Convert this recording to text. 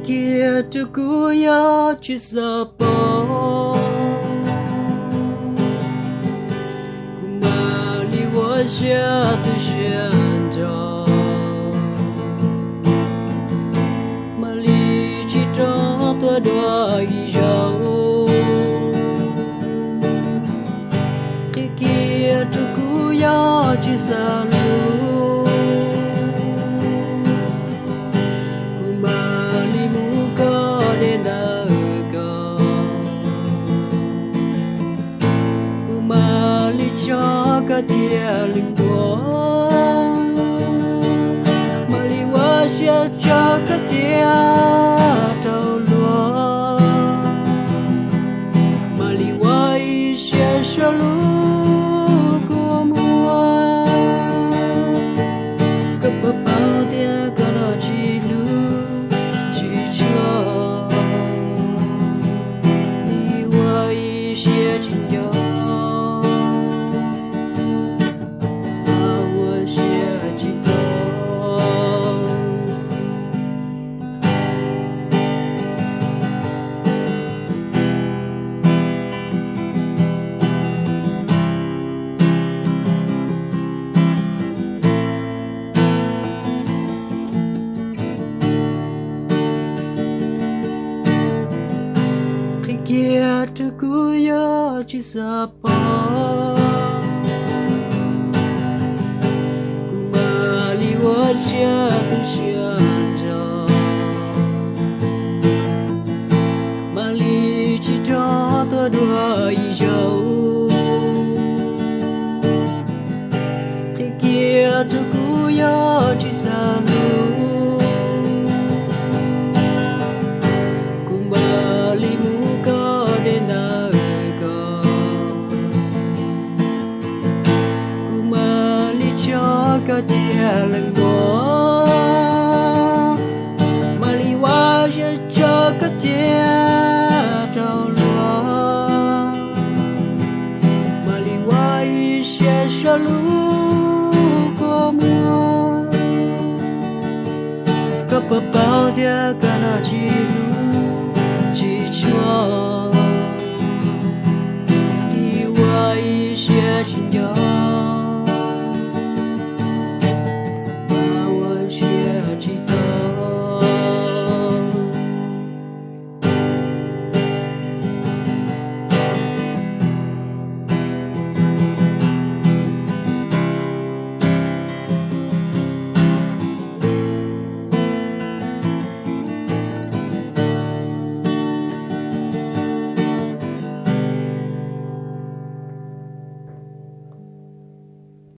kia tu ku ya chi sa po ku ma li wo xia tu xian zhao ma li chi zhao tua đua yi zhao kia tu ku ya chi sa lu个天灵光，玛丽我写这个天着落，玛丽我一些小路过我，个不包的个那记录记着，你我一些情调。kia tu ku ya chi sa pa ku ma li wo xia tu xian zhao ma li chi cho tua đua yi zhao kia tu ku ya chi sa lu个天冷落，玛丽我写这个天着落，玛丽我一些小路过我，个不包的个那记录记着，你我一些心跳。